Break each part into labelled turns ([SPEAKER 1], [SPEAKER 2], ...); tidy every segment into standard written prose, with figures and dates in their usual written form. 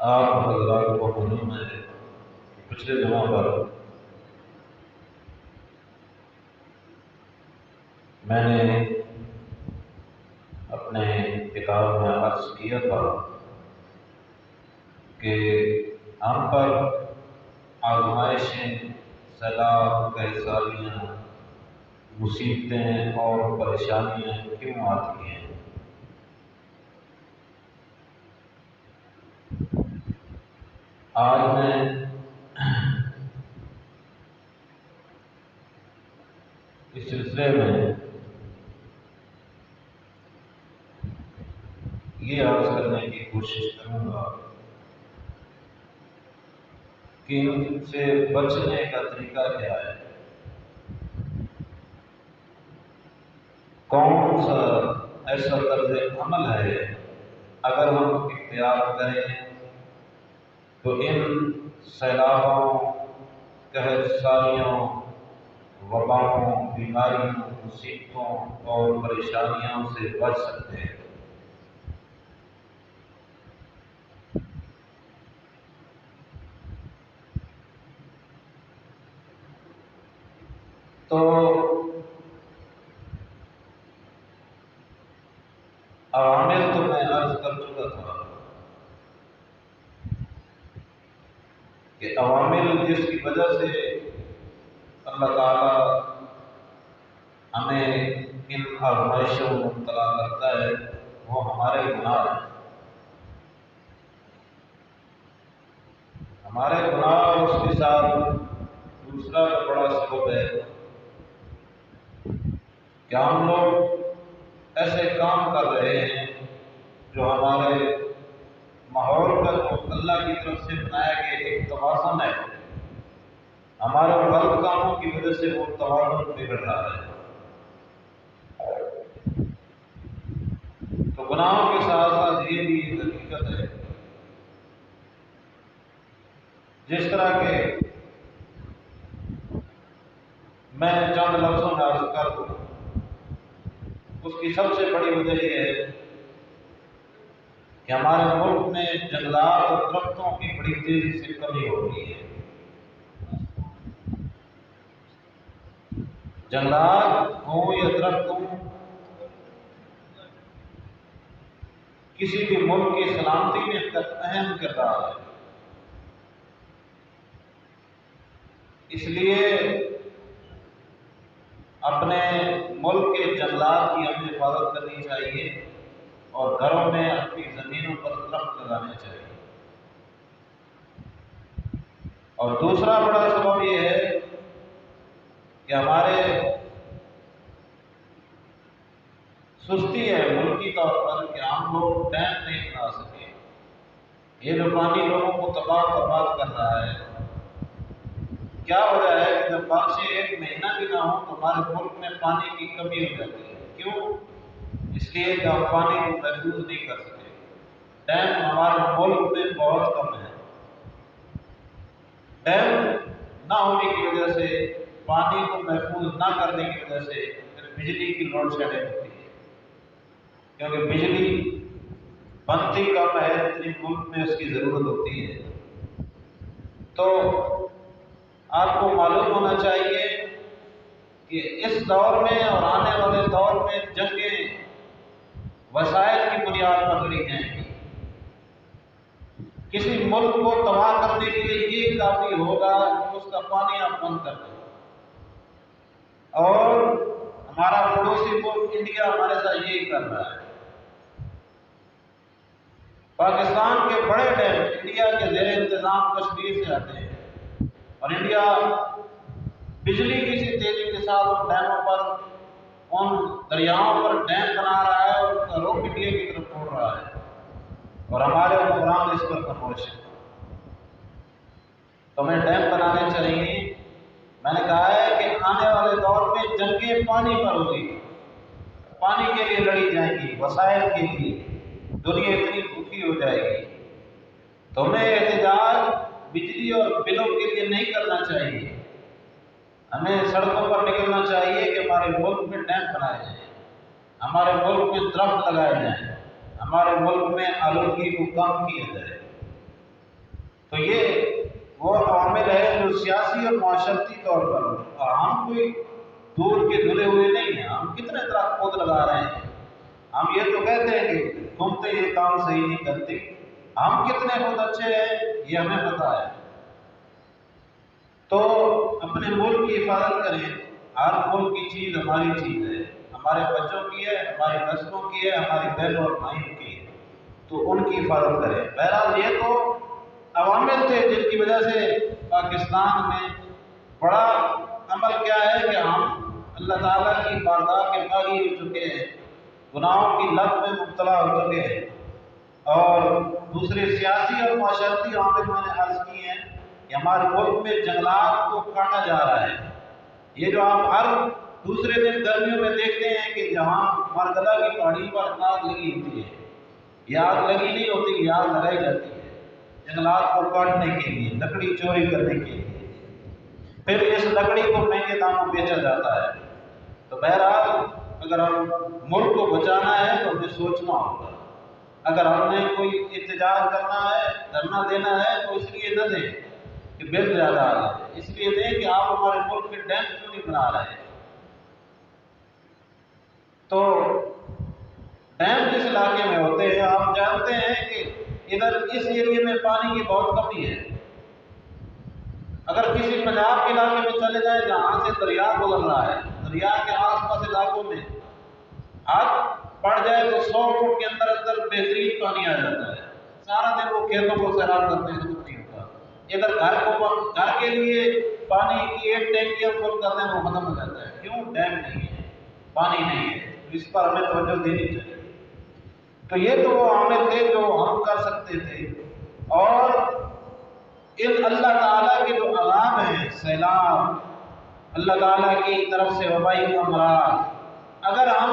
[SPEAKER 1] آپ حضرات کو معلوم ہے کہ پچھلے جمعہ پر میں نے اپنے کتاب میں عرض کیا تھا کہ ہم پر آزمائشیں، سیلاب، قحطیاں، مصیبتیں اور پریشانیاں کیوں آتی ہیں۔ آج میں اس سلسلے میں یہ عرض کرنے کی کوشش کروں گا کہ ان سے بچنے کا طریقہ کیا ہے، کون سا ایسا طرز عمل ہے اگر ہم اختیار کریں تو ان سیلابوں، قحطیوں، وباؤں، بیماریوں، مصیبتوں اور پریشانیوں سے بچ سکتے ہیں۔ تو عوامل تو میں عرض کر چکا تھا کہ عوامل جس کی وجہ سے اللہ تعالیٰ ہمیں ان آزمائشوں میں مبتلا کرتا ہے وہ ہمارے گناہ ہیں۔ ہمارے گناہ اور اس کے ساتھ دوسرا بڑا سبب ہے کہ ہم لوگ ایسے کام کر رہے ہیں جو ہمارے ماحول کا جو اللہ کی طرف سے بنایا گیا ایک توازن ہے، ہمارے غلط کاموں کی وجہ سے وہ توازن بگڑ رہا ہے۔ تو گناہوں کے ساتھ ساتھ یہ بھی ایک حقیقت ہے، جس طرح کہ میں چند لفظوں میں عرض کر دوں، اس کی سب سے بڑی وجہ یہ ہے کہ ہمارے ملک میں جنگلات اور درختوں کی بڑی تیزی سے کمی ہو رہی ہے۔ جنگلات ہوں یا درخت ہوں، کسی بھی ملک کی سلامتی میں اہم کردار ہے۔ اس لیے اپنے ملک کے جنگلات کی ہمیں حفاظت کرنی چاہیے اور گھروں میں اپنی زمینوں پر درخت لگانے چاہیے۔ اور دوسرا بڑا سبب یہ ہے کہ ہمارے سستی ہے ملکی طور پر کہ ہم لوگ ڈیم نہیں بنا سکے۔ یہ جو پانی لوگوں کو تباہ برباد کر رہا ہے، کیا ہو رہا ہے کہ جب بارشیں ایک مہینہ بھی نہ ہو تو ہمارے ملک میں پانی کی کمی ہو جاتی ہے۔ کیوں؟ اس لیے کہ ہم پانی کو محفوظ نہیں کر سکے۔ ڈیم ہمارے ملک میں بہت کم ہے۔ ڈیم نہ ہونے کی وجہ سے، پانی کو محفوظ نہ کرنے کی وجہ سے پھر بجلی کی لوڈ شیڈنگ ہوتی ہے، کیونکہ بجلی بنتی کم ہے جتنی ملک میں اس کی ضرورت ہوتی ہے۔ تو آپ کو معلوم ہونا چاہیے کہ اس دور میں اور آنے والے دور میں جنگیں وسائل کی بنیاد پر لڑی جائیں گی۔ کسی ملک کو تباہ کرنے کے لیے یہ کافی ہوگا کہ اس کا پانی آپ بند کر دیں۔ اور ہمارا پڑوسی ملک انڈیا ہمارے ساتھ یہی کر رہا ہے۔ پاکستان کے بڑے ڈیم انڈیا کے زیر انتظام کشمیر سے آتے ہیں، اور انڈیا بجلی کسی تیزی کے ساتھ ان ڈیموں پر، ان دریاؤں پر ڈیم بنا رہا ہے اور اس کا رخ انڈیا کی طرف موڑ رہا ہے، اور ہمارے حکمران اس پر خاموش ہیں۔ تو ہمیں ڈیم بنانے چاہیے۔ میں نے کہا ہے کہ آنے والے دور میں جنگیں پانی پر ہوگی، پانی کے لیے لڑی جائیں گی، وسائل کے لیے۔ دنیا اتنی بھوکی ہو جائے گی تو ہمیں احتجاج بجلی اور بلوں کے لیے نہیں کرنا چاہیے۔ ہمیں سڑکوں پر نکلنا چاہیے کہ ہمارے ملک میں ڈیم بنائے جائیں، ہمارے ملک میں درخت لگائے جائیں، ہمارے ملک میں آلودگی کو کم کیا جائے۔ تو یہ وہ عوامل ہے جو سیاسی اور معاشرتی طور پر، ہم کوئی دور کے دھلے ہوئے نہیں ہیں، ہم کتنے درخت پود لگا رہے ہیں، ہم یہ تو کہتے ہیں کہ تم تو یہ کام صحیح نہیں کرتی، ہم کتنے خود اچھے ہیں یہ ہمیں پتا ہے۔ تو اپنے ملک کی حفاظت کریں، ہر ملک کی چیز ہماری چیز ہے، ہمارے بچوں کی ہے، ہماری نسلوں کی ہے، ہماری بہنوں اور بھائیوں کی ہے، تو ان کی حفاظت کریں۔ بہرحال یہ تو عوامل تھے جن کی وجہ سے پاکستان میں بڑا عمل کیا ہے کہ ہم اللہ تعالیٰ کی بارگاہ کے باغی ہو چکے ہیں، گناہوں کی لت میں مبتلا ہو چکے ہیں، اور دوسرے سیاسی اور معاشرتی عوامل میں نے عرض کی ہیں کہ ہمارے ملک میں جنگلات کو کاٹا جا رہا ہے۔ یہ جو آپ ہر دوسرے دن گرمیوں میں دیکھتے ہیں کہ جہاں مرگلہ کی پہاڑی پر آگ لگی ہوتی ہے، یہ آگ لگی نہیں ہوتی، یہ آگ لگائی جاتی ہے جنگلات کو کاٹنے کے لیے، لکڑی چوری کرنے کے لیے، پھر اس لکڑی کو مہنگے داموں بیچا جاتا ہے۔ تو بہرحال اگر ہم ملک کو بچانا ہے تو ہمیں سوچنا ہوگا، اگر ہم نے کوئی احتجاج کرنا ہے، دھرنا دینا ہے، تو اس لیے نہ دیں کہ بل زیادہ آ جائے، اس لیے دیں کہ آپ ہمارے ملک میں ڈیم کیوں نہیں بنا رہے ہیں۔ تو ڈیم جس علاقے میں ہوتے ہیں، آپ جانتے ہیں کہ ادھر اس ایریے میں پانی کی بہت کمی ہے۔ اگر کسی پنجاب کے علاقے میں چلے جائیں جہاں سے دریا گزر رہا ہے، دریا کے آس پاس علاقوں میں آگ پڑ جائے تو 100 فٹ کے اندر اندر بہترین پانی آ جاتا ہے، سارا دن وہ کھیتوں کو سیراب کرتے ہیں، کچھ نہیں ہوتا۔ ادھر گھر کے لیے پانی کی ایک ٹینکی ہم فل کرتے ہیں، وہ ختم ہو جاتا ہے، کیوں؟ ڈیم نہیں ہے، پانی نہیں ہے، اس پر ہمیں توجہ دینی چاہیے۔ تو یہ تو وہ عامل تھے جو ہم کر سکتے تھے، اور ان اللہ تعالیٰ کے جو عذاب ہیں، سیلاب، اللہ تعالیٰ کی طرف سے وبائی امراض، اگر ہم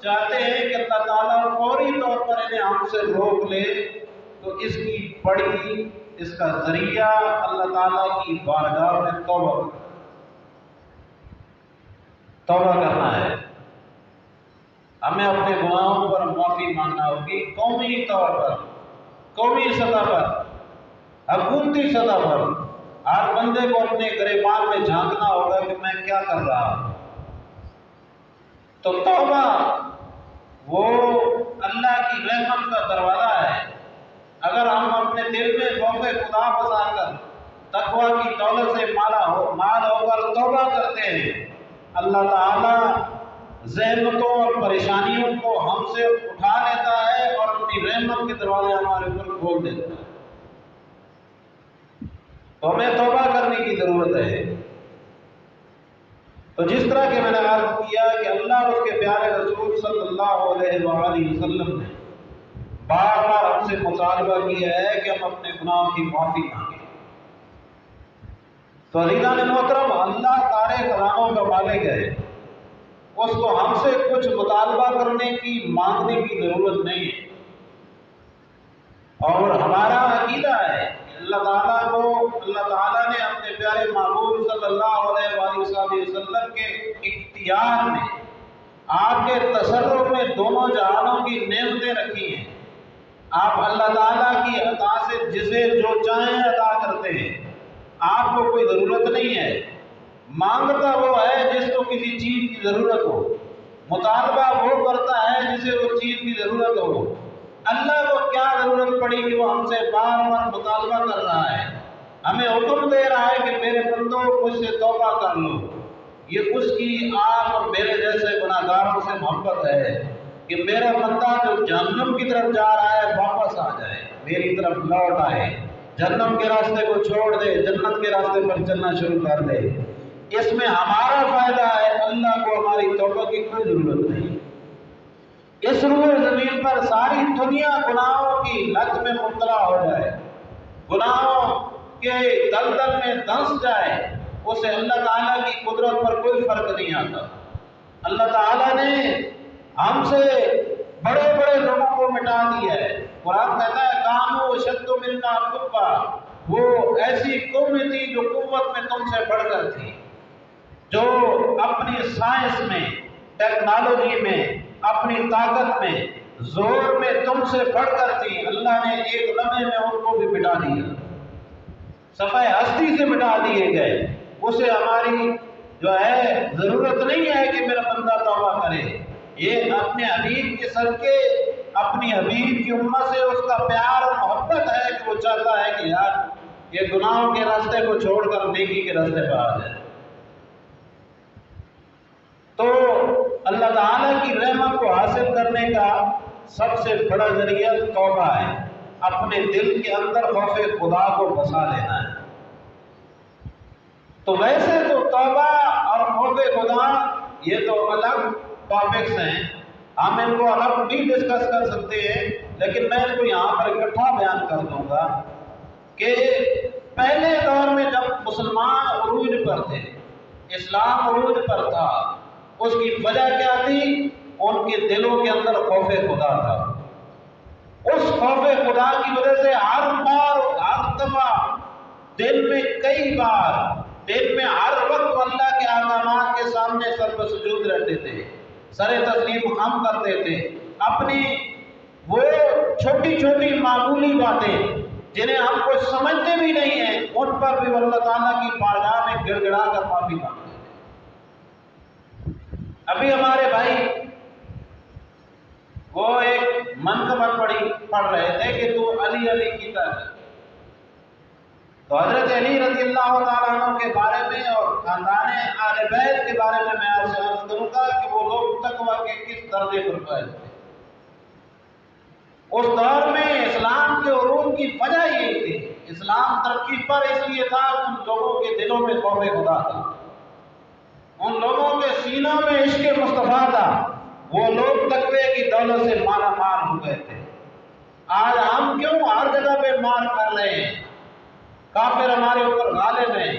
[SPEAKER 1] چاہتے ہیں کہ اللہ تعالیٰ فوری طور پر انہیں ہم سے روک لے، تو اس کی بڑی، اس کا ذریعہ اللہ تعالیٰ کی بارگاہ میں توبہ کرنا ہے۔ ہمیں اپنے گناہوں پر معافی مانگنا ہوگی، قومی طور پر، قومی سطح پر، حکومتی سطح پر، ہر بندے کو اپنے گریبان میں جھانکنا ہوگا کہ میں کیا کر رہا ہوں۔ تو توبہ وہ اللہ کی رحمت کا دروازہ ہے۔ اگر ہم اپنے دل میں خوف خدا بسا کر تقویٰ کی دولت سے مال ہو کر توبہ کرتے ہیں، اللہ تعالیٰ زحمتوں اور پریشانیوں کو ہم سے اٹھا لیتا ہے اور اپنی رحمت کے دروازے ہمارے اوپر کھول دیتا ہے۔ تو ہمیں توبہ کرنے کی ضرورت ہے۔ تو جس طرح کہ میں نے عرض کیا کہ اللہ اور اس کے پیارے رسول صلی اللہ علیہ وآلہ وسلم نے بار بار ہم سے مطالبہ کیا ہے کہ ہم اپنے گناہوں کی معافی مانگیں۔ تو عزیزان محترم، اللہ سارے خزانوں کا مالک ہے، اس کو ہم سے کچھ مطالبہ کرنے کی، مانگنے کی ضرورت نہیں ہے، اور ہمارا عقیدہ ہے کہ اللہ تعالیٰ نے اپنے پیارے محبوب صلی اللہ علیہ وآلہ وسلم کے اختیار میں، آپ کے تصرف میں دونوں جہانوں کی نعمتیں رکھی ہیں۔ آپ اللہ تعالیٰ کی عطا سے جسے جو چاہیں عطا کرتے ہیں، آپ کو کوئی ضرورت نہیں ہے۔ مانگتا وہ ہے جس کو کسی چیز کی ضرورت ہو، مطالبہ وہ کرتا ہے جسے اس چیز کی ضرورت ہو۔ اللہ کو کیا ضرورت پڑی کہ وہ ہم سے بار بار مطالبہ کر رہا ہے، ہمیں حکم دے رہا ہے کہ میرے بندوں مجھ سے توبہ کر لو۔ یہ اس کی آپ اور میرے جیسے گناہ گاروں سے محبت ہے کہ میرا بندہ جو جہنم کی طرف جا رہا ہے واپس آ جائے، میری طرف لوٹ آئے، جہنم کے راستے کو چھوڑ دے، جنت کے راستے پر چلنا شروع کر دے۔ اس میں ہمارا فائدہ ہے، اللہ کو ہماری توبہ کی کوئی ضرورت نہیں۔ اس روئے زمین پر ساری دنیا گناہوں کی لت میں مبتلا ہو جائے، گناہوں کے دلدل میں دھنس جائے، اسے اللہ تعالیٰ کی قدرت پر کوئی فرق نہیں آتا۔ اللہ تعالیٰ نے ہم سے بڑے بڑے لوگوں کو مٹا دیا ہے۔ قرآن کہتا ہے کانوا اشد منا قوہ، وہ ایسی قوم تھی جو قوت میں تم سے بڑھ کر تھی، جو اپنی سائنس میں، ٹیکنالوجی میں، اپنی طاقت میں، زور میں تم سے بڑھ کر تھی، اللہ نے ایک لمحے میں ان کو بھی مٹا دیا۔ صفحہ ہستی سے مٹا دیے گئے، اسے ہماری جو ہے ضرورت نہیں ہے کہ میرا بندہ توبہ کرے۔ یہ اپنے حبیب کے صدقے، اپنی حبیب کی امت سے اس کا پیار اور محبت ہے کہ وہ چاہتا ہے کہ یار یہ گناہوں کے راستے کو چھوڑ کر نیکی کے راستے پر آ جائے۔ تو اللہ تعالیٰ کی رحمت کو حاصل کرنے کا سب سے بڑا ذریعہ توبہ ہے، اپنے دل کے اندر خوف خدا کو بسا لینا ہے۔ تو ویسے تو توبہ اور خوف خدا یہ تو الگ ٹاپکس ہیں، ہم ان کو الگ بھی ڈسکس کر سکتے ہیں، لیکن میں ان کو یہاں پر اکٹھا بیان کر دوں گا کہ پہلے دور میں جب مسلمان عروج پر تھے، اسلام عروج پر تھا، اس کی وجہ کیا تھی؟ ان کے دلوں کے اندر خوف خدا تھا۔ اس خوف خدا کی وجہ سے ہر بار، ہر دفعہ دن میں کئی بار، دن میں ہر وقت اللہ کے احکامات کے سامنے سر پر سجود رہتے تھے، سر تسلیم خم کرتے تھے، اپنی وہ چھوٹی چھوٹی معمولی باتیں جنہیں ہم کچھ سمجھتے بھی نہیں ہیں ان پر بھی اللہ تعالیٰ کی بارگاہ میں گڑ گڑا کر معافی مانگتے تھے۔ ابھی ہمارے بھائی وہ ایک منقبت پڑھ رہے تھے کہ تو علی علی کی طرح، تو حضرت علی رضی اللہ تعالیٰ عنہ کے بارے میں اور خاندان آل بیت کے بارے میں آپ سے عرض کروں گا کہ وہ لوگ تقوی کے کس درجے پر فائز تھے۔ اس دور میں اسلام کے عروج کی وجہ یہی تھی، اسلام ترقی پر اس لیے تھا کہ ان لوگوں کے دلوں میں خوف خدا تھا، ان لوگوں کے سینوں میں عشق مصطفیٰ تھا، وہ لوگ تقوی کی دولت سے مالا مال ہو گئے تھے۔ آج ہم کیوں ہر جگہ پہ مار کر رہے ہیں، کافر ہمارے اوپر غالب ہیں؟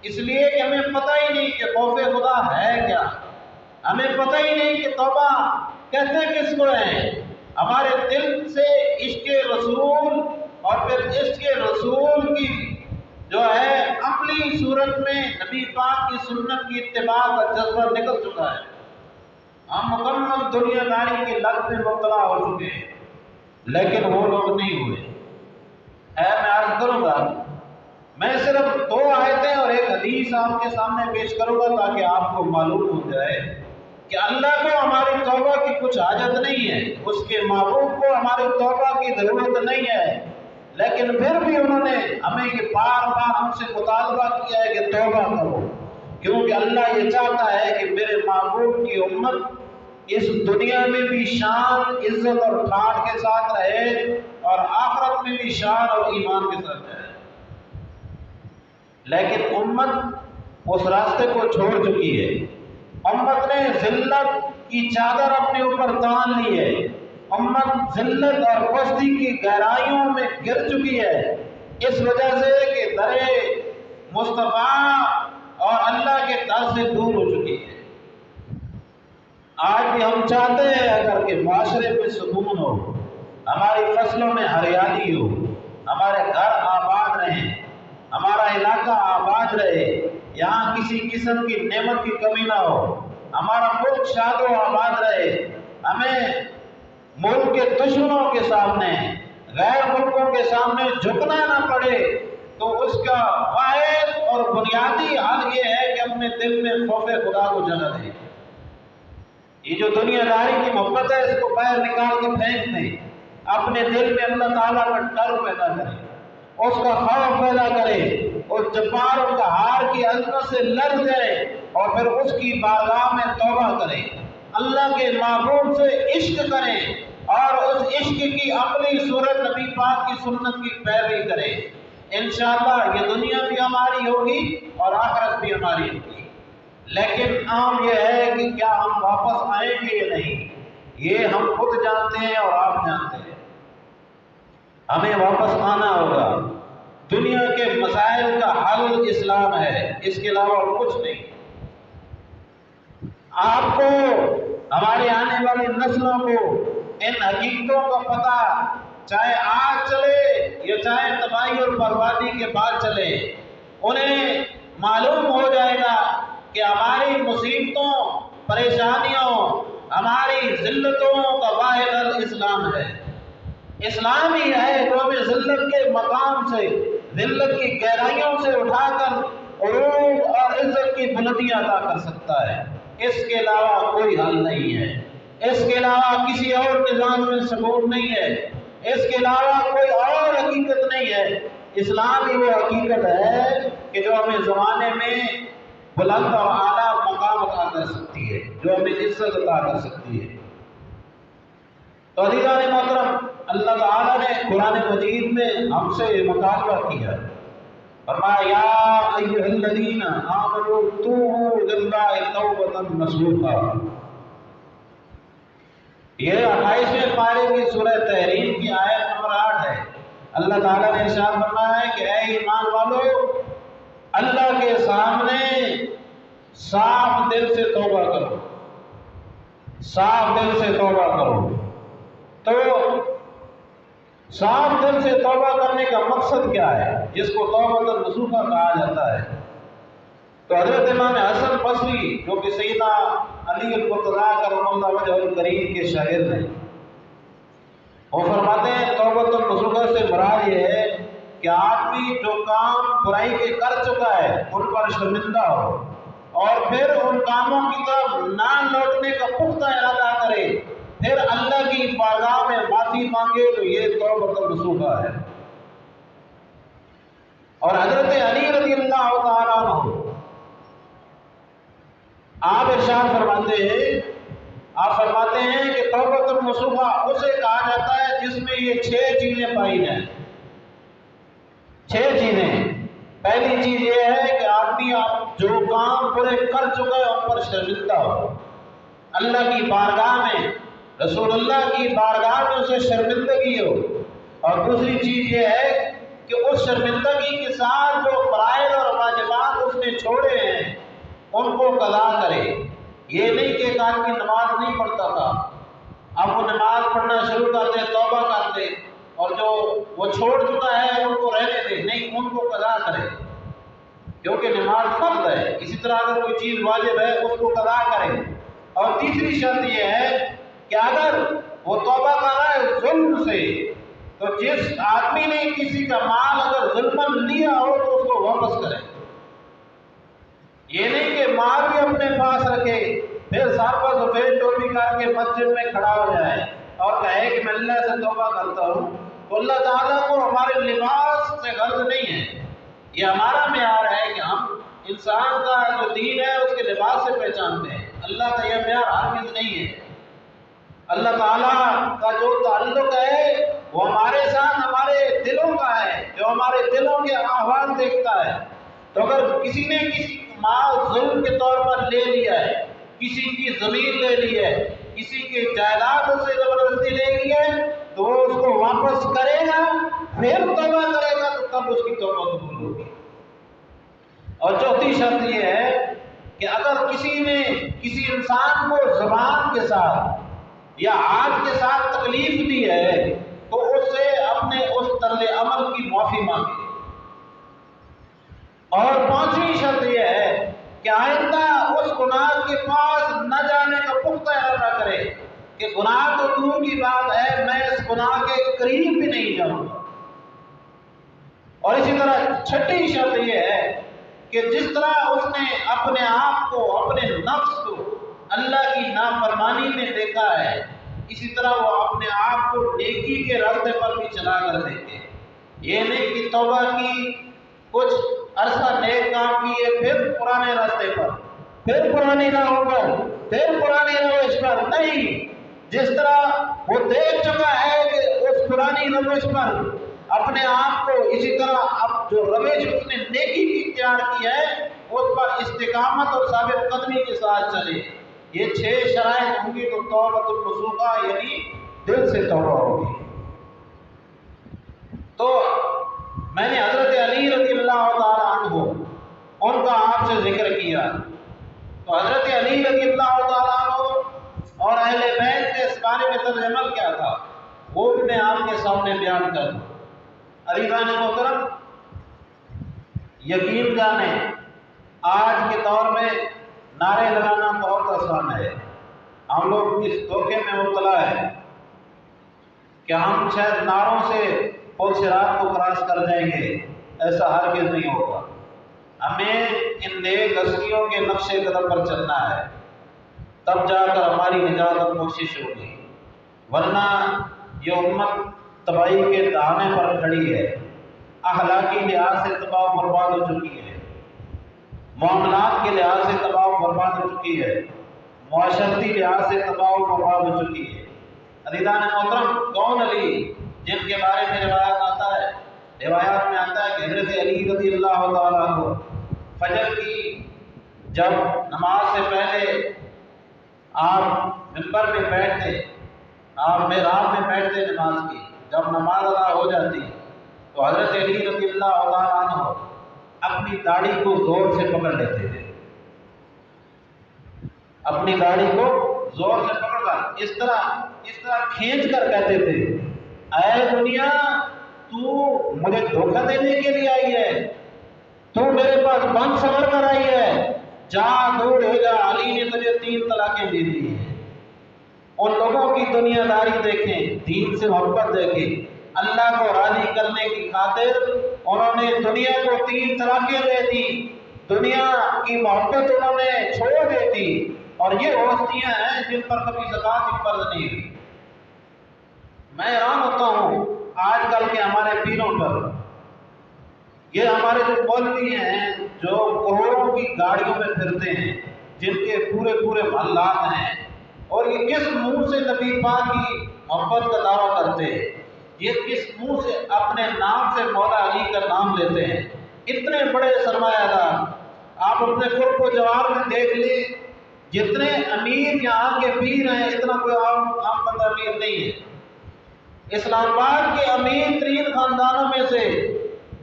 [SPEAKER 1] اس لیے کہ ہمیں پتہ ہی نہیں کہ خوف خدا ہے کیا، ہمیں پتہ ہی نہیں کہ توبہ کہتے کس کو ہیں۔ ہمارے دل سے عشق رسول اور پھر عشق رسول کی جو ہے عملی صورت میں نبی پاک کی سنت کی اتباع کا جذبہ نکل چکا ہے، ہم مکمل دنیا داری کی لت میں مبتلا ہو چکے ہیں، لیکن وہ لوگ نہیں ہوئے۔ میں عرض کروں گا، میں صرف 2 آیتیں اور ایک حدیث آپ کے سامنے پیش کروں گا تاکہ آپ کو معلوم ہو جائے کہ اللہ کو ہماری توبہ کی کچھ حاجت نہیں ہے، اس کے محبوب کو ہماری توبہ کی ضرورت نہیں ہے، لیکن پھر بھی انہوں نے ہمیں یہ بار بار ہم سے مطالبہ کیا ہے کہ توبہ کرو، کیونکہ اللہ یہ چاہتا ہے کہ میرے محبوب کی امت اس دنیا میں بھی شان، عزت اور ٹھاٹھ کے ساتھ رہے اور آخرت میں بھی شان اور ایمان کے ساتھ رہے۔ لیکن امت اس راستے کو چھوڑ چکی ہے، امت نے ذلت کی چادر اپنے اوپر تان لی ہے، امت ذلت اور پستی کی گہرائیوں میں گر چکی ہے، اس وجہ سے کہ در مصطفیٰ اور اللہ کے در سے دور ہو چکی ہے۔ آج بھی ہم چاہتے ہیں اگر کہ معاشرے میں سکون ہو، ہماری فصلوں میں ہریالی ہو، ہمارے گھر آباد رہیں، ہمارا علاقہ آباد رہے، یہاں کسی قسم کی نعمت کی کمی نہ ہو، ہمارا ملک شاد و آباد رہے، ہمیں ملک کے دشمنوں کے سامنے، غیر ملکوں کے سامنے جھکنا نہ پڑے، تو اس کا واحد اور بنیادی حل یہ ہے کہ اپنے دل میں خوف خدا کو جگہ دیں۔ یہ جو دنیا داری کی محبت ہے اس کو باہر نکال کے پھینک دیں، اپنے دل میں اللہ تعالیٰ کا ڈر پیدا کریں، اس کا خوف پیدا کرے، اس جباروں کا ہار کی عظمت سے لڑ جائے اور پھر اس کی بارگاہ میں توبہ کرے، اللہ کے محبوب سے عشق کرے اور اس عشق کی عملی صورت نبی پاک کی سنت کی پیروی کرے۔ انشاءاللہ یہ دنیا بھی ہماری ہوگی اور آخرت بھی ہماری ہوگی، لیکن عام یہ ہے کہ کیا ہم واپس آئیں گے یا نہیں، یہ ہم خود جانتے ہیں اور آپ جانتے ہیں۔ ہمیں واپس آنا ہوگا، دنیا کے مسائل کا حل اسلام ہے، اس کے علاوہ اور کچھ نہیں۔ آپ کو، ہمارے آنے والی نسلوں کو ان حقیقتوں کا پتہ چاہے آج چلے یا چاہے تباہی اور بربادی کے بعد چلے، انہیں معلوم ہو جائے گا کہ ہماری مصیبتوں، پریشانیوں، ہماری ذلتوں کا واحد حل اسلام ہے۔ اسلام ہی ہے جو ہمیں ذلت کے مقام سے ذلت کی گہرائیوں سے اٹھا کر عروج اور عزت کی بلندیاں عطا کر سکتا ہے۔ اس کے علاوہ کوئی حل نہیں ہے، اس کے علاوہ کسی اور نظام میں سکون نہیں ہے، اس کے علاوہ کوئی اور حقیقت نہیں ہے۔ اسلام ہی وہ حقیقت ہے کہ جو ہمیں زمانے میں بلند اور اعلیٰ مقام عطا کر سکتی ہے، جو ہمیں عزت عطا کر سکتی ہے۔ تو عزیزان محترم، اللہ تعالیٰ نے قرآن مجید میں ہم سے مطالبہ کیا ہے، فرمایا یا ایھا الذین آمنوا توبوا الی اللہ توبۃ نصوحا۔ یہ 28ویں پارے کی سورہ تحریم کی آیت نمبر 8 ہے۔ اللہ تعالیٰ نے ارشاد فرمایا ہے کہ اے ایمان والو، اللہ کے سامنے صاف دل سے توبہ کرو، صاف دل سے توبہ کرو۔ تو صاف دل سے توبہ کرنے کا مقصد کیا ہے، جس کو توبۃ نصوحا کہا جاتا ہے؟ تو حضرت امام حسن بصری جو کہ سیدنا علی المرتضیٰ کرم اللہ وجہہ الکریم کے شاگرد ہیں، وہ فرماتے ہیں توبۃ نصوحا سے مراد یہ ہے کہ آدمی جو کام برائی کے کر چکا ہے ان پر شرمندہ ہو اور پھر ان کاموں کی طرف نہ لوٹنے کا پختہ ارادہ کرے، پھر اللہ کی بارگاہ میں معافی مانگے، تو یہ توبۃ نصوحا ہے۔ اور حضرت علی رضی اللہ تعالیٰ عنہ آپ ارشاد فرماتے ہیں کہ توبۃ نصوحا اسے کہا جاتا ہے جس میں یہ 6 چیزیں پائی جائیں۔ 6 چیزیں۔ پہلی چیز یہ ہے کہ آدمی جو کام برے کر چکا ہے ان پر شرمندہ ہو، اللہ کی بارگاہ میں، رسول اللہ کی بارگاہ میں اسے شرمندگی ہو۔ اور دوسری چیز یہ ہے کہ اس شرمندگی کے ساتھ جو فرائض اور واجبات اس نے چھوڑے ہیں ان کو قضا کرے۔ یہ نہیں کہ ایک آدمی نماز نہیں پڑھتا تھا، اب وہ نماز پڑھنا شروع کر دے، توبہ کر دے، اور جو وہ چھوڑ چکا ہے ان کو رہنے دے، نہیں، ان کو قضا کرے، کیونکہ نماز فرض ہے۔ اسی طرح اگر کوئی چیز واجب ہے اس کو قضا کرے۔ اور تیسری شرط یہ ہے کہ اگر وہ توبہ کر رہا ہے ظلم سے، تو جس آدمی نے کسی کا مال اگر ظلماً لیا ہو تو اس کو واپس کرے۔ یہ نہیں کہ مال بھی اپنے پاس رکھے پھر سر پر سفید ٹوپی کر کے مسجد میں کھڑا ہو جائے اور کہے کہ میں اللہ سے توبہ کرتا ہوں، تو اللہ تعالیٰ کو ہمارے لباس سے غرض نہیں ہے۔ یہ ہمارا معیار ہے کہ ہم انسان کا جو دین ہے اس کے لباس سے پہچانتے ہیں، اللہ کا یہ معیار ہرگز نہیں ہے۔ اللہ تعالیٰ کا جو تعلق ہے وہ ہمارے ساتھ ہمارے دلوں کا ہے، جو ہمارے دلوں کے احوال دیکھتا ہے۔ تو اگر کسی نے کسی مال ظلم کے طور پر لے لیا ہے، کسی کی زمین لے لی ہے، کسی کی جائیداد سے زبردستی لے لی ہے، تو وہ اس کو واپس کرے گا، پھر توبہ کرے گا، تو تب اس کی توبہ قبول ہوگی۔ اور چوتھی شرط یہ ہے کہ اگر کسی نے کسی انسان کو زبان کے ساتھ یا ہاتھ کے ساتھ تکلیف دی ہے تو اس سے اپنے اس طرز عمل کی معافی مانگے۔ اور 5ویں شرط یہ ہے کہ آئندہ اس گناہ کے پاس نہ جانے کا پختہ ارادہ کرے کہ گناہ تو دور کی بات ہے، میں اس گناہ کے قریب بھی نہیں جاؤں گا۔ اور اسی طرح 6ٹھی شرط یہ ہے کہ جس طرح اس نے اپنے آپ کو، اپنے نفس کو اللہ کی نافرمانی میں دیکھا ہے، اسی طرح وہ اپنے آپ کو نیکی کے راستے پر بھی چلا کر دیکھے۔ یہ نہیں کہ توبہ کی، کچھ عرصہ نیک کام کیے، پھر پرانے راستے پر، پھر پرانی راہوں پر، پھر پرانی روش پر، نہیں، جس طرح وہ دیکھ چکا ہے کہ اس پرانی روش پر اپنے آپ کو، اسی طرح اب جو روش اس نے نیکی کی اختیار کی ہے اس پر استقامت اور ثابت قدمی کے ساتھ چلے۔ یہ 6 شرائط ہوں گی تو توبۃ نصوحا یعنی دل سے توبہ ہوگی۔ تو میں نے حضرت علی رضی اللہ تعالیٰ عنہ ان کا آپ سے ذکر کیا، تو حضرت علی رضی اللہ تعالیٰ عنہ اور اہل بیت کے اس بارے میں ترجمہ کیا تھا وہ بھی میں آپ کے سامنے بیان کر دوں۔ عزیزان محترم، یقین جانیں آج کے دور میں نعرے لگانا بہت آسان ہے، ہم لوگ اس دھوکے میں مبتلا ہے کہ ہم شاید نعروں سے پل صراط کو کراس کر جائیں گے، ایسا ہرگز نہیں ہوگا۔ ہمیں ان نیک ہستیوں کے نقش قدم پر چلنا ہے، تب جا کر ہماری نجات اور کوشش ہوگی، ورنہ یہ امت تباہی کے دہانے پر کھڑی ہے، اخلاقی لحاظ سے تباہ و برباد ہو چکی ہے، معاملات کے لحاظ سے تباہ و برباد ہو چکی ہے، معاشرتی لحاظ سے تباہ و برباد ہو چکی ہے۔ عزیزان محترم، کون علی جن کے بارے میں روایات میں آتا ہے کہ حضرت علی رضی اللہ تعالیٰ عنہ فجر کی جب نماز سے پہلے آپ منبر میں بیٹھتے، آپ محراب میں بیٹھتے نماز کی، جب نماز ادا ہو جاتی تو حضرت علی رضی اللہ تعالیٰ عنہ اپنی داڑھی کو زور سے پکڑ لیتے تھے، اپنی داڑھی کو زور سے پکڑ کر اس طرح کھینچ کر کہتے تھے، اے دنیا تو مجھے دھوکہ دینے کے لیے آئی ہے، تو میرے پاس بند سمر کر آئی ہے، جا دور ہو جا، علی نے تجھے 3 طلاقیں دے دی ہیں۔ ان لوگوں کی دنیا داری دیکھیں، دین سے محبت دیکھیں، اللہ کو راضی کرنے کی خاطر انہوں نے دنیا کو 3 طلاقیں دے دی، دنیا کی محبت انہوں نے چھوڑ دی تھی، اور یہ ہستیاں ہیں جن پر کبھی زکوٰۃ کی فرض نہیں ہوئی۔ میں حیران ہوتا ہوں آج کل کے ہمارے پیروں پر، یہ ہمارے جو مولوی ہیں جو کروڑوں کی گاڑیوں میں پھرتے ہیں، جن کے پورے محلات ہیں، اور یہ کس منہ سے نبی پاک کی محبت کا دعویٰ کرتے ہیں، یہ کس منہ سے اپنے نام سے مولا علی کا نام لیتے ہیں، اتنے بڑے سرمایہ دار۔ آپ اپنے قرب و جوار میں دیکھ لیں، جتنے امیر یہاں کے پیر ہیں اتنا کوئی عام بندہ امیر نہیں ہے۔ اسلام آباد کے امیر ترین خاندانوں میں سے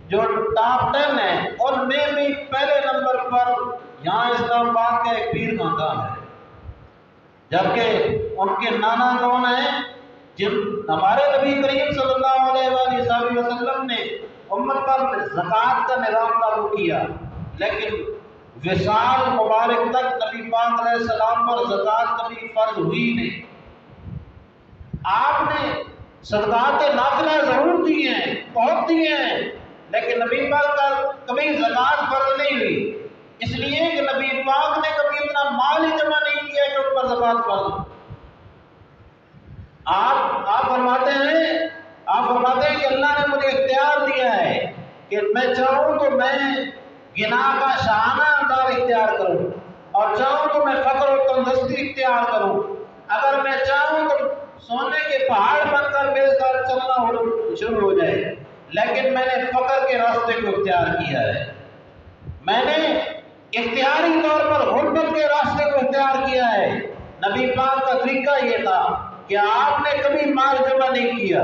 [SPEAKER 1] جو ٹاپ 10 ہیں، ان میں بھی پہلے نمبر پر یہاں اسلام آباد کا ایک پیر خاندان ہے، جبکہ ان کے نانا کون ہیں؟ جن ہمارے نبی کریم صلی اللہ علیہ وآلہ وسلم نے امت پر زکوٰۃ کا نظام لاگو کیا، لیکن وصال مبارک تک نبی پاک علیہ السلام پر زکوٰۃ کبھی فرض ہوئی نہیں۔ آپ نے صدقات نافلہ ضرور دی ہیں، بہت دی ہیں، لیکن نبی پاک کا کبھی زکوٰۃ فرض نہیں ہوئی، اس لیے کہ نبی پاک نے کبھی اتنا مال ہی جمع نہیں کیا کہ ان پر زکوٰۃ فرض ہو۔ آپ فرماتے ہیں کہ اللہ نے مجھے اختیار دیا ہے کہ میں چاہوں تو میں غنا کا شاہانہ انداز اختیار کروں، اور چاہوں تو میں فقر و تندرستی اختیار کروں، اگر میں چاہوں تو سونے کے پہاڑ بن کر میرے ساتھ چلنا شروع ہو جائے، لیکن میں نے فقر کے راستے کو اختیار کیا ہے، میں نے اختیاری طور پر غربت کے راستے کو اختیار کیا ہے۔ نبی پاک کا طریقہ یہ تھا کہ آپ نے کبھی مال جمع نہیں کیا۔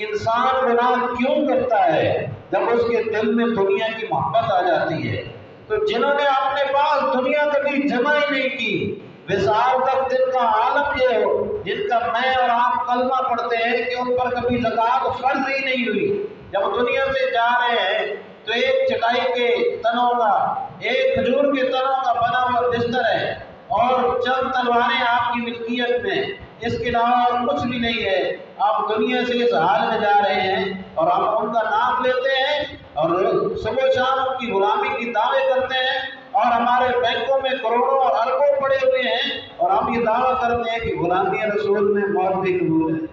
[SPEAKER 1] انسان گناہ کیوں کرتا ہے؟ جب اس کے دل میں دنیا کی محبت آ جاتی ہے۔ تو جنہوں نے اپنے پاس دنیا کبھی جمع ہی نہیں کی، وصال تک جن کا عالم یہ ہو، جن کا میں اور آپ کلمہ پڑھتے ہیں کہ ان پر کبھی زکوٰۃ فرض ہی نہیں ہوئی، جب دنیا سے جا رہے ہیں تو ایک چٹائی کے تنوں کا، ایک کھجور کے تنوں کا بنا ہوا بستر ہے، اور چند تلواریں آپ کی ملکیت میں، اس کے علاوہ اور کچھ بھی نہیں ہے۔ آپ دنیا سے اس حال میں جا رہے ہیں اور ہم ان کا نام لیتے ہیں اور صبح و شام ان کی غلامی کی دعوے کرتے ہیں، اور ہمارے بینکوں میں کروڑوں اور اربوں پڑے ہوئے ہیں، اور ہم یہ دعویٰ کرتے ہیں کہ غلامی رسول میں موت بھی قبول ہے۔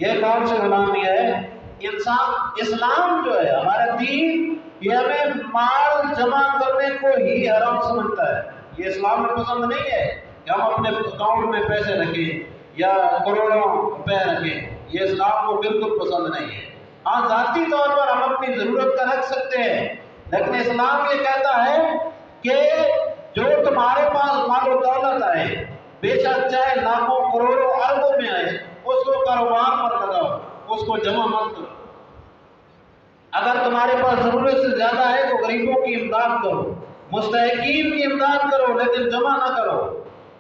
[SPEAKER 1] یہ کون سی غلامی ہے؟ اسلام جو ہے ہمارا دین، یہ ہمیں مال جمع کرنے کو ہی حرام سمجھتا ہے۔ یہ اسلام میں پسند نہیں ہے کہ ہم اپنے اکاؤنٹ میں پیسے رکھیں یا کروڑوں روپے رکھیں، یہ اسلام کو بالکل پسند نہیں ہے۔ ہاں، ذاتی طور پر ہم اپنی ضرورت کا رکھ سکتے ہیں، لیکن اسلام یہ کہتا ہے کہ جو تمہارے پاس مال و دولت آئے، بے شک چاہے لاکھوں کروڑوں اربوں میں آئے، اس کو کاروبار پر لگاؤ، اس کو جمع مت کرو۔ اگر تمہارے پاس ضرورت سے زیادہ ہے تو غریبوں کی امداد کرو، مستحقین کی امداد کرو، لیکن جمع نہ کرو۔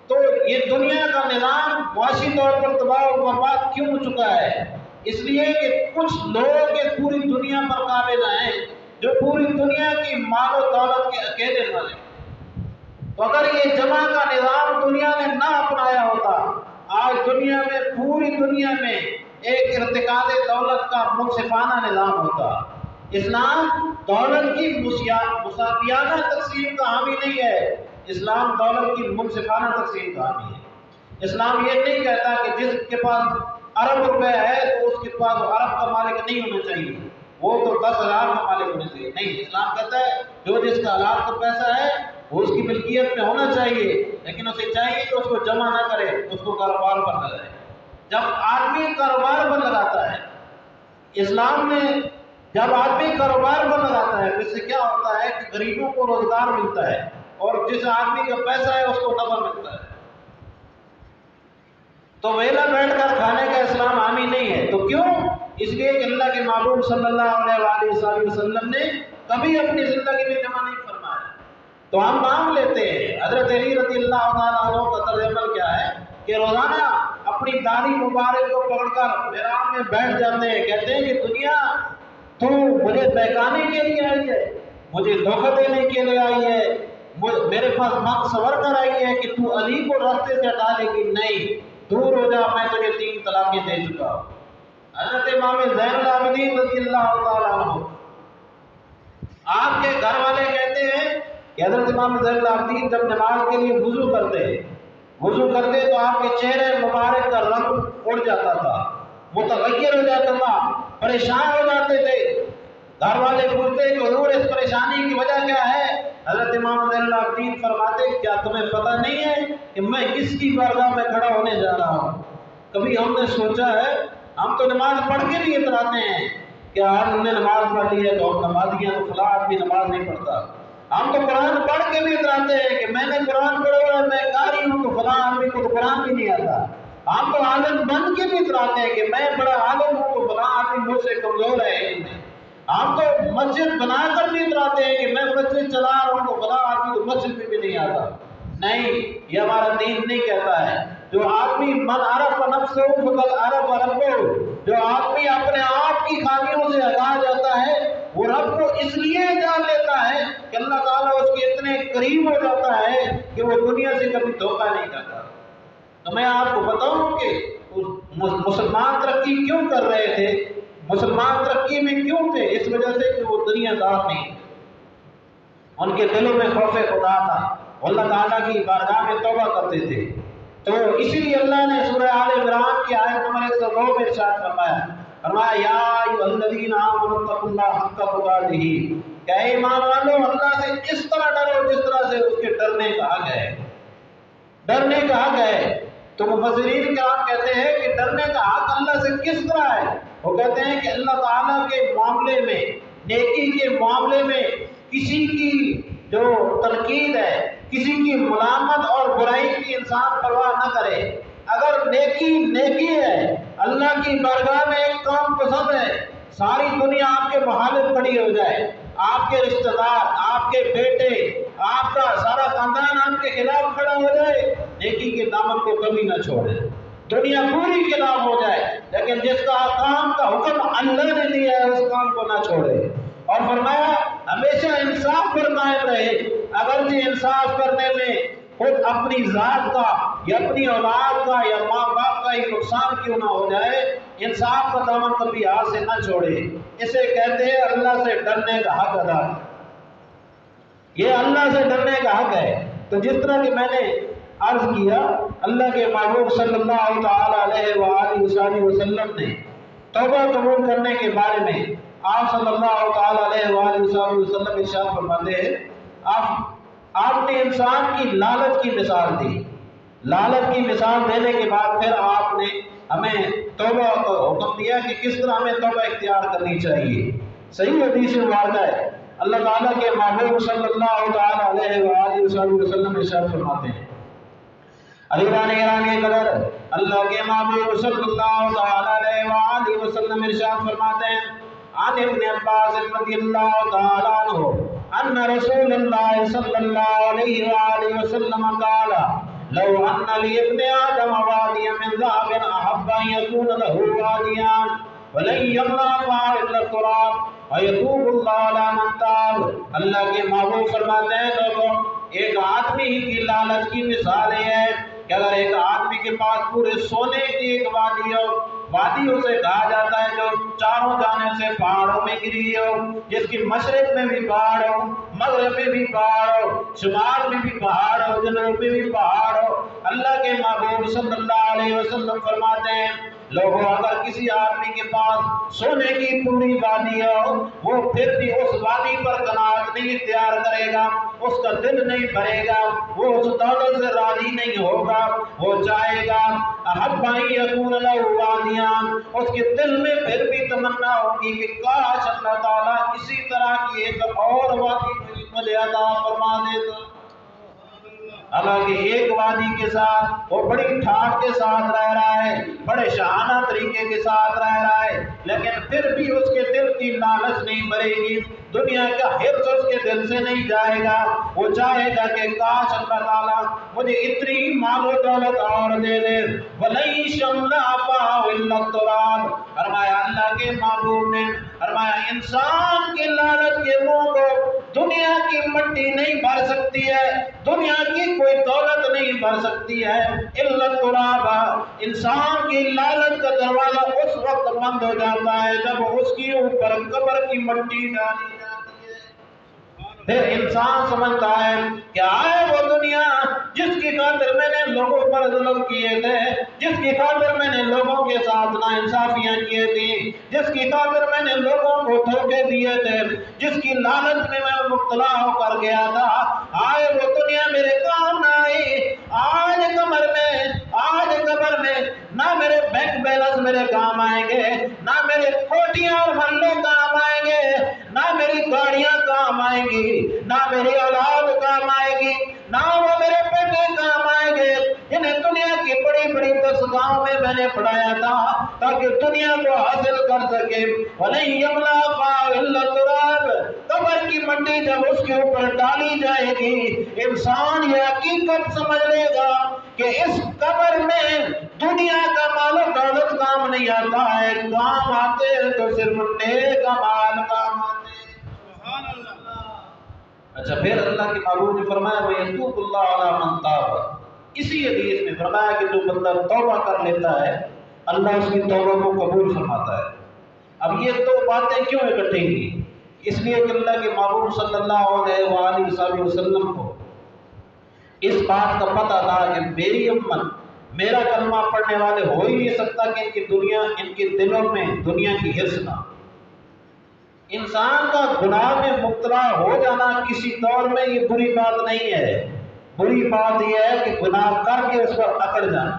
[SPEAKER 1] تو یہ دنیا کا نظام معاشی طور پر تباہ و برباد کیوں ہو چکا ہے؟ اس لیے کہ کچھ لوگ پوری دنیا پر قابض ہیں، جو پوری دنیا کی مال و دولت کے اکیلے والے۔ تو اگر یہ جمع کا نظام دنیا نے نہ اپنایا ہوتا، آج دنیا میں، پوری دنیا میں ایک ارتکاز دولت کا منصفانہ نظام ہوتا، اسلام دولت کی مساویانہ تقسیم کا حامی نہیں ہے، اسلام دولت کی منصفانہ تقسیم کا حامی ہے۔ اسلام یہ نہیں کہتا کہ جس کے پاس ارب روپے ہے تو اس کے پاس ارب کا مالک نہیں ہونا چاہیے، وہ تو 10,000 کا مالک ہونا چاہیے، نہیں، اسلام کہتا ہے جو جس کا حلال کا پیسہ ہے وہ اس کی ملکیت میں ہونا چاہیے، لیکن اسے چاہیے کہ اس کو جمع نہ کرے، اس کو کاروبار پر لگائے۔ جب آدمی کاروبار پر لگاتا ہے، اسلام میں جب آدمی کاروبار پر لگاتا ہے تو اس سے کیا ہوتا ہے کہ غریبوں کو روزگار ملتا ہے اور جس آدمی کا پیسہ ہے اس کو نفع ملتا ہے۔ تو ویلا بیٹھ کر کھانے کا اسلام حامی نہیں ہے۔ تو کیوں؟ اس لیے کہ اللہ کے محبوب صلی اللہ علیہ وآلہ وسلم نے کبھی اپنی زندگی میں جمع نہیں فرمایا۔ تو ہم مانگ لیتے ہیں۔ حضرت علی رضی اللہ تعالیٰ عنہ کا طرز عمل کیا ہے کہ روزانہ اپنی داڑھی مبارک کو پکڑ کر محراب میں بیٹھ جاتے ہیں، کہتے ہیں کہ دنیا تو مجھے بہکانے کے لیے آئی ہے، مجھے دھوکہ دینے کے لیے آئی ہے، میرے پاس من سور کر آئی ہے کہ تو علی کو راستے سے ہٹا دے گی، نہیں، دور ہو جا، میں تجھے 3 طلاقیں دے چکا ہوں۔ حضرت امام زین العابدین رضی اللہ تعالیٰ عنہ، آپ کے گھر والے کہتے ہیں کہ حضرت امام زین العابدین جب نماز کے لیے وضو کرتے تو آپ کے چہرے مبارک کا رنگ اڑ جاتا تھا، متغیر ہو جاتا تھا، پریشان ہو جاتے تھے۔ گھر والے پوچھتے کہ حضور اس پریشانی کی وجہ کیا ہے؟ حضرت امام زین العابدین فرماتے کیا تمہیں پتہ نہیں ہے کہ میں کس کی بارگاہ میں کھڑا ہونے جا رہا ہوں؟ کبھی ہم نے سوچا ہے؟ ہم تو نماز پڑھ کے بھی اتراتے ہیں کہ ہم نے نماز پڑھ لی ہے تو ہم نمازی ہیں، تو فلاں آدمی نماز نہیں پڑھتا۔ ہم تو قرآن پڑھ کے بھی اتراتے ہیں کہ میں نے قرآن پڑھا ہوا ہے، میں قاری ہوں، تو فلاں آدمی کو تو قرآن بھی نہیں آتا۔ ہم تو عالم بن کے بھی اتراتے ہیں کہ میں بڑا عالم ہوں، تو فلاں آدمی مجھ سے کمزور ہے علم میں۔ ہم تو مسجد بنا کر بھی اتراتے ہیں کہ میں مسجد چلا رہا ہوں، تو فلاں آدمی تو مسجد میں بھی نہیں آتا۔ نہیں، یہ ہمارا دین نہیں کہتا ہے۔ جو آدمی من عرف نفسہ فقد عرف ربہ، جو آدمی اپنے آپ کی خامیوں سے آگاہ جاتا ہے وہ رب کو اس لیے جان لیتا ہے کہ اللہ تعالیٰ اس کے اتنے قریب ہو جاتا ہے کہ وہ دنیا سے کبھی دھوکہ نہیں کرتا۔ تو میں آپ کو بتاؤں کہ مسلمان ترقی کیوں کر رہے تھے، مسلمان ترقی میں کیوں تھے؟ اس وجہ سے کہ وہ دنیا دار نہیں، ان کے دلوں میں خوف خدا تھا، اللہ تعالیٰ کی بارگاہ میں توبہ کرتے تھے۔ تو اسی لیے اللہ نے سورہ آل عمران کی آیت نمبر 102 میں ارشاد فرمایا یا ایھا الذین آمنوا اتقوا اللہ حق تقاتہ، کہ اے ایمان والو اللہ سے اس طرح ڈرو جس طرح سے اس کے ڈرنے کا حق ہے، ڈرنے کا حق ہے۔ تو مفسرین کرام کہتے ہیں کہ ڈرنے کا حق اللہ سے کس طرح ہے؟ وہ کہتے ہیں کہ اللہ تعالیٰ کے معاملے میں، نیکی کے معاملے میں کسی کی جو تنقید ہے، کسی کی ملامت اور برائی کی انسان پرواہ نہ کرے۔ اگر نیکی ہے، اللہ کی بارگاہ میں ایک کام پسند ہے، ساری دنیا آپ کے مخالف کھڑی ہو جائے، آپ کے رشتہ دار، آپ کے بیٹے، آپ کا سارا خاندان آپ کے خلاف کھڑا ہو جائے، نیکی کے دامن کو کبھی نہ چھوڑے، دنیا پوری خلاف ہو جائے، لیکن جس کا کام کا حکم اللہ نے دیا ہے اس کام کو نہ چھوڑے۔ اور فرمایا ہمیشہ انصاف پر قائم رہے، اگرچہ انصاف کرنے میں خود اپنی ذات کا یا اپنی اولاد کا یا ماں باپ کا ہی نقصان کیوں نہ ہو جائے، انصاف کا دامن کبھی ہاتھ سے نہ چھوڑے۔ اسے کہتے ہیں اللہ سے ڈرنے کا حق ادا، یہ اللہ سے ڈرنے کا حق ہے۔ تو جس طرح کہ میں نے عرض کیا، اللہ کے محبوب صلی اللہ تعالی علیہ وآلہ وسلم نے توبہ قبول کرنے کے بارے میں آپ صلی اللہ تعالی علیہ وآلہ وسلم ارشاد فرماتے ہیں، آپ نے انسان کی لالچ کی مثال دی، لالچ کی مثال دینے کے بعد پھر آپ نے ہمیں توبہ کا حکم دیا کہ کس طرح ہمیں توبہ اختیار کرنی چاہیے۔ صحیح حدیث مبارکہ ہے، اللہ تعالیٰ کے محبوب صلی اللہ تعالی علیہ وآلہ وسلم ارشاد فرماتے ہیں، علی رانی قدر اللہ کے محبوب صلی اللہ تعالی علیہ وآلہ وسلم ارشاد فرماتے ہیں، عن ابن عباس رضی اللہ تعالی عنہ ان رسول اللہ صلی اللہ علیہ وآلہ وسلم قال لو ان لابن آدم وادیا من ذهب احب ان يكون له وادیان ولن يمنع الله الا التراب ويتوب الله على من تاب۔ اللہ کے محبوب فرماتے ہیں لوگوں، ایک آدمی کی لالچ کی مثال ہے کہ اگر ایک آدمی کے پاس پورے سونے کی ایک وادی ہو، وادی اسے کہا جاتا ہے جو چاروں جانب سے پہاڑوں میں گری ہو، جس کی مشرق میں بھی پہاڑ ہو، مغرب میں بھی پہاڑ ہو، شمال میں بھی پہاڑ ہو، جنوب میں بھی پہاڑ ہو۔ اللہ کے محبوب صلی اللہ علیہ وسلم فرماتے ہیں لوگوں اگر کسی آدمی کے پاس سونے کی پوری وادی ہو، وہ پھر بھی اس وادی پر قناعت نہیں اختیار کرے گا، اس کا دل نہیں بھرے گا، وہ اس دولت سے راضی نہیں ہوگا، وہ چاہے گا احب ان یکون لہ وادیان، اس کے دل میں پھر بھی تمنا ہوگی کہ کاش اللہ تعالیٰ اسی طرح کی ایک اور وادی مجھے عطا فرما دیتا۔ حالانکہ ایک وادی کے ساتھ وہ بڑی ٹھاٹ کے ساتھ رہ رہا ہے، بڑے شاہانہ طریقے کے ساتھ رہ رہا ہے، لیکن پھر بھی اس کے دل کی لالچ نہیں بھرے گی، دنیا کا حرص اس کے دل سے نہیں جائے گا، وہ چاہے گا کہ کاش اللہ تعالیٰ مجھے اتنی مال و دولت اور دے دے۔ وَلَن شَمْلَ عَفَاهُ إِلَّا التُّرَابُ، فرمایا اللہ کے محبوب نے فرمایا انسان کی لالچ کے منہ کو دنیا کی مٹی نہیں بھر سکتی ہے، دنیا کی کوئی دولت نہیں بھر سکتی ہے، الا التراب، انسان کی لالچ کا دروازہ اس وقت بند ہو جاتا ہے جب اس کی اوپر قبر کی مٹی ڈالی جاتی ہے۔ پھر انسان سمجھتا ہے کیا ہے وہ دنیا جس کی خاطر میں نے لوگوں پر ظلم کیے تھے، جس کی خاطر میں نے لوگوں کے ساتھ ناانصافیاں کیے تھی، جس کی خاطر میں نے لوگوں کو دھوکے دیے تھے، جس کی لالچ میں میں مبتلا ہو کر گیا تھا، آئے وہ دنیا میرے کام نہ آئی۔ آج قبر میں نہ میرے بینک بیلنس میرے کام آئیں گے، نہ میرے کوٹیاں اور محلے کام آئیں گے، نہ میری گاڑیاں کام آئیں گی، نہ میری اولاد کام آئے گی، نہ وہ میرے بیٹے کام آئیں گے جنہیں دنیا کی بڑی بڑی دستگاہوں میں نے پڑھایا تھا تاکہ دنیا کو حاصل کر سکے۔ وَلَن يَمْلَأَ فَاهُ إِلَّا التُّرَابُ، قبر کی مٹی جب اس کے اوپر ڈالی جائے گی انسان یہ حقیقت سمجھ لے گا کہ اس قبر میں دنیا کا مال و دولت کام نہیں آتا ہے، کام آتے ہیں تو صرف نیک اعمال کام آتے ہیں۔ اچھا پھر اللہ کے محبوب نے فرمایا وَيَتُوبُ اللَّهُ عَلَىٰ مَن تَابَ، اسی حدیث میں فرمایا کہ جو بندہ توبہ کر لیتا ہے اللہ اس کی توبہ کو قبول فرماتا ہے۔ اب یہ دو باتیں کیوں اکٹھی کی؟ اس لیے کہ اللہ کے محبوب صلی اللہ علیہ وآلہ وسلم کو اس بات کا پتہ تھا کہ میری امت میرا کلمہ پڑھنے والے ہو ہی نہیں سکتا کہ ان کے دلوں میں دنیا کی حرص نہ۔ انسان کا گناہ میں مبتلا ہو جانا کسی دور میں یہ بری بات نہیں ہے، بری بات یہ ہے کہ گناہ کر کے اس پر اکڑ جانا۔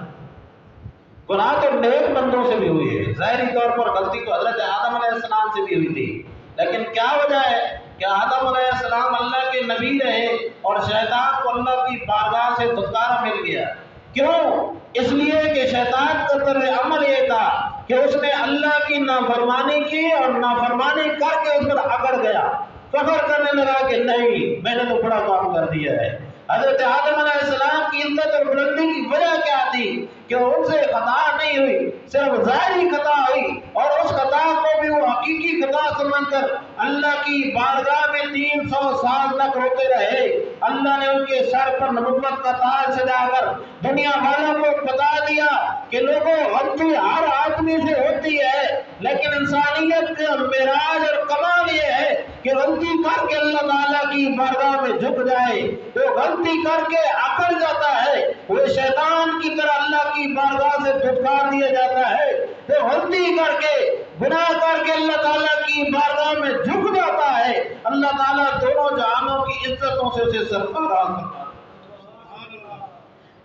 [SPEAKER 1] گناہ تو نیک بندوں سے بھی ہوئی ہے، ظاہری طور پر غلطی تو حضرت آدم علیہ السلام سے بھی ہوئی تھی، لیکن کیا وجہ ہے کہ آدم علیہ السلام اللہ کے نبی رہے اور شیطان کو اللہ کی بارگاہ سے چھٹکارا مل گیا؟ کیوں؟ اس لیے کہ شیطان کا طرز عمل یہ تھا کہ اس نے اللہ کی نافرمانی کی اور نافرمانی کر کے اس پر اکڑ گیا، فخر کرنے لگا کہ نہیں میں نے تو بڑا کام کر دیا ہے۔ حضرت آدم علیہ السلام کی عزت اور بلندی کی وجہ کیا تھی کہ ان سے خطا نہیں ہوئی، صرف ظاہری خطا ہوئی، اور اس خطا کو بھی وہ حقیقی خطا سمجھ کر اللہ کی بارگاہ میں 300 سال تک روتے رہے۔ اللہ نے ان کے سر پر نبوت کا تاج سجا کر دنیا والوں کو بتا دیا کہ لوگوں غلطی ہر آدمی سے ہوتی ہے، لیکن انسانیت کا معراج اور کمال یہ ہے کہ غلطی کر کے اللہ تعالیٰ کی بارگاہ میں جھک جائے، وہ غلطی کر کے اکڑ جاتا ہے، وہ شیطان کی طرح اللہ کی بارگاہ سے دھتکار دیا جاتا ہے، وہ غلطی کر کے گناہ کر کے اللہ تعالیٰ کی بارگاہ میں جھک جاتا ہے، اللہ تعالیٰ دونوں جہانوں کی عزتوں سے اسے سرفراز کرتا ہے۔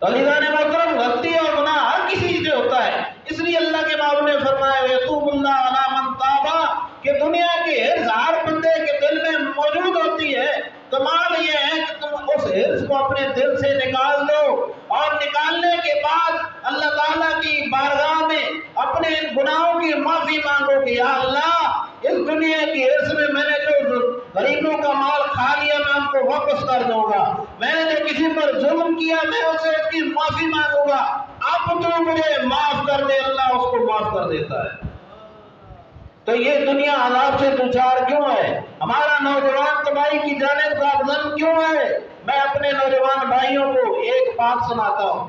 [SPEAKER 1] تو علیزان محترم غلطی اور گناہ ہر کسی سے ہوتا ہے، اس لیے اللہ کے محبوب نے فرمایا یتوب اللہ علی من تابا کہ دنیا کی حرص ہر بندے کے دل میں موجود ہوتی ہے، کمال یہ ہے کہ تم اس حرص کو اپنے دل سے نکال دو اور نکالنے کے بعد اللہ تعالیٰ کی بارگاہ میں اپنے ان گناہوں کی معافی مانگو کہ یا اللہ اس دنیا کی حرص میں نے جو غریبوں کا مال کھا لیا میں ان کو واپس کر دوں گا، میں نے جو کسی پر ظلم کیا میں اسے اس کی معافی مانگوں گا، اب تو مجھے معاف کر دے، اللہ اس کو معاف کر دیتا ہے۔ تو یہ دنیا عذاب سے دوچار کیوں ہے؟ ہمارا نوجوان تباہی کی جانب گامزن کیوں ہے؟ میں اپنے نوجوان بھائیوں کو ایک بات سناتا ہوں،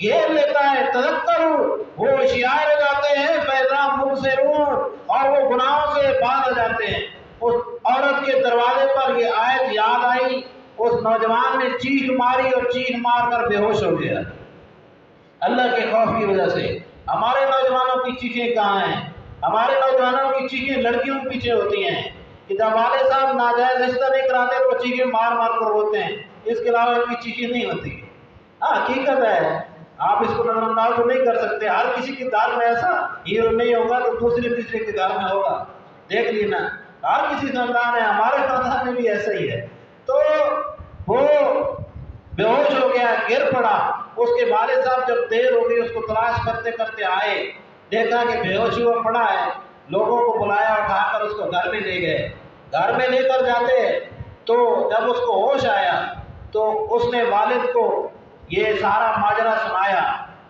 [SPEAKER 1] گھیر لیتا ہے، تذکروا، وہ ہوشیار ہو جاتے ہیں، فیضا مبصرون، اور وہ گناہوں سے باز آ جاتے ہیں۔ اس عورت کے دروازے پر یہ آیت یاد آئی، اس نوجوان نے چیخ ماری اور چیخ مار کر بے ہوش ہو گیا اللہ کے خوف کی وجہ سے۔ ہمارے نوجوانوں کی چیخیں کہاں ہیں؟ ہمارے نوجوانوں کی چیخیں لڑکیوں کے پیچھے ہوتی ہیں کہ جب والد صاحب ناجائز رشتہ نہیں کراتے تو چیخیں مار مار کر روتے ہیں، اس کے علاوہ ان کی چیخیں نہیں ہوتی۔ ہاں حقیقت ہے، آپ اس کو نظر انداز تو نہیں کر سکتے۔ ہر کسی کے گھر میں ایسا ہیرو نہیں ہوگا تو دوسرے تیسرے کے گھر میں ہوگا، دیکھ لینا، ہر کسی خاندان ہے، ہمارے خاندان میں بھی ایسا ہی ہے۔ تو وہ بے ہوش ہو گیا، گر پڑا۔ اس کے والد صاحب جب دیر ہو گئی، اس کو تلاش کرتے کرتے آئے، دیکھا کہ بے ہوش ہوا پڑا ہے، لوگوں کو بلایا، اٹھا کر اس کو گھر میں لے گئے۔ گھر میں لے کر جاتے تو جب اس کو ہوش آیا تو اس نے والد کو یہ سارا ماجرا سنایا۔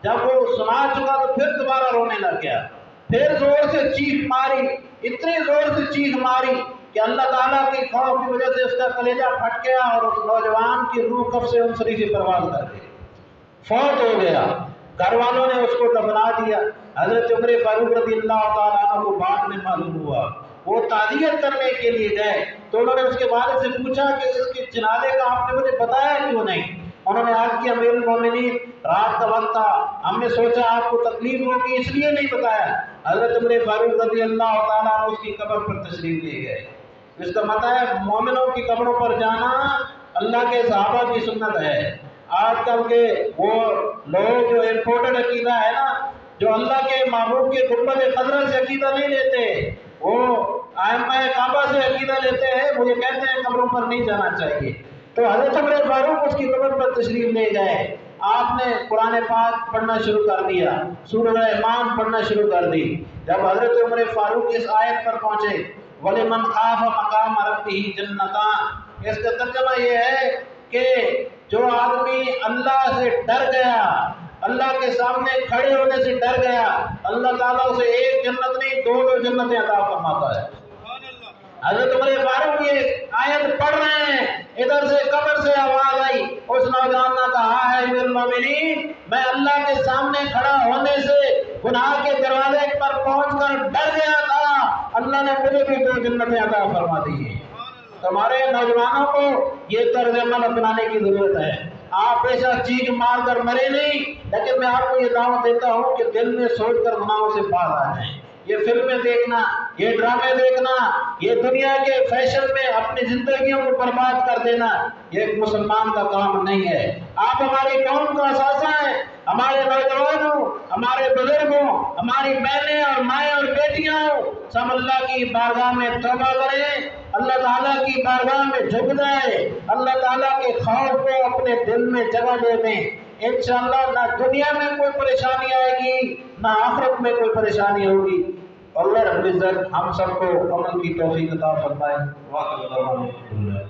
[SPEAKER 1] جب وہ سنا چکا تو پھر دوبارہ رونے لگ گیا، پھر زور سے چیخ ماری، اتنی زور سے چیخ ماری کہ اللہ تعالیٰ کی خوف کی وجہ سے اس کا کلیجہ پھٹ گیا اور اس نوجوان کی روح کب سے انسری سے پرواز کر گئی، فوت ہو گیا۔ گھر والوں نے اس کو دفنا دیا۔ حضرت عمر فاروق رضی اللہ تعالیٰ عنہ کو بعد میں معلوم ہوا، وہ تعزیت کرنے کے لیے گئے تو انہوں نے اس کے والد سے پوچھا کہ اس کے جنازے کا آپ نے مجھے بتایا کیوں نہیں؟ انہوں نے عرض کیا امیر المومنین رات کا وقت تھا، ہم نے سوچا آپ کو تکلیف ہوگی اس لیے نہیں بتایا۔ حضرت عمر فاروق رضی اللہ تعالیٰ عنہ اس کی قبر پر تشریف لے گئے۔ اس کا مطلب ہے مومنوں کی قبروں پر جانا اللہ کے صحابہ کی سنت ہے۔ آج کل کے وہ لوگ جو امپورٹڈ عقیدہ ہے نا، جو اللہ کے محبوب کے گنبد خضرا سے عقیدہ نہیں لیتے، وہ ائمہ کعبہ سے عقیدہ لیتے ہیں، مجھے کہتے ہیں قبروں پر نہیں جانا چاہیے۔ تو حضرت عمر فاروق اس کی قبر پر تشریف لے گئے، آپ نے قرآن پاک پڑھنا شروع کر دیا، سورہ رحمان پڑھنا شروع کر دی۔ جب حضرت عمر فاروق اس آیت پر پہنچے وَلِمَنْ خَافَ مَقَامَ رَبِّهِ جَنَّتَانِ، اس کا ترجمہ یہ ہے کہ جو آدمی اللہ سے ڈر گیا، اللہ کے سامنے کھڑے ہونے سے ڈر گیا، اللہ تعالیٰ اسے ایک جنت نہیں دو جنتیں عطا فرماتا ہے۔ حضرت عمر فاروق یہ آیت پڑھ رہے ہیں، ادھر سے قبر سے آواز آئی، اس نوجوان نے کہا ہے امیر المومنین میں اللہ کے سامنے کھڑا ہونے سے گناہ کے دروازے پر پہنچ کر ڈر گیا تھا، اللہ نے مجھے بھی دو جنتیں عطا فرما دی ہیں۔ ہمارے نوجوانوں کو یہ طرز عمل اپنانے کی ضرورت ہے۔ آپ ایسا چیخ مار کر مرے نہیں، لیکن میں آپ کو یہ دعوت دیتا ہوں کہ دل میں سوچ کر گناہوں سے باز آ جائیں۔ یہ فلمیں دیکھنا، یہ ڈرامے دیکھنا، یہ دنیا کے فیشن میں اپنی زندگیوں کو برباد کر دینا، یہ ایک مسلمان کا کام نہیں ہے۔ آپ ہماری قوم کا اثاثہ ہیں، ہمارے نوجوانوں، ہمارے بزرگوں، ہماری بہنیں اور مائیں اور بیٹیاں سب اللہ کی بارگاہ میں توبہ کریں، اللہ تعالیٰ کی بارگاہ میں جھک جائے، اللہ تعالیٰ کے خوف کو اپنے دل میں جگہ دے دیں۔ انشاءاللہ نہ دنیا میں کوئی پریشانی آئے گی، نہ آخرت میں کوئی پریشانی ہوگی۔ اللہ رب العزت ہم سب کو عمل کی توفیق عطا فرمائے۔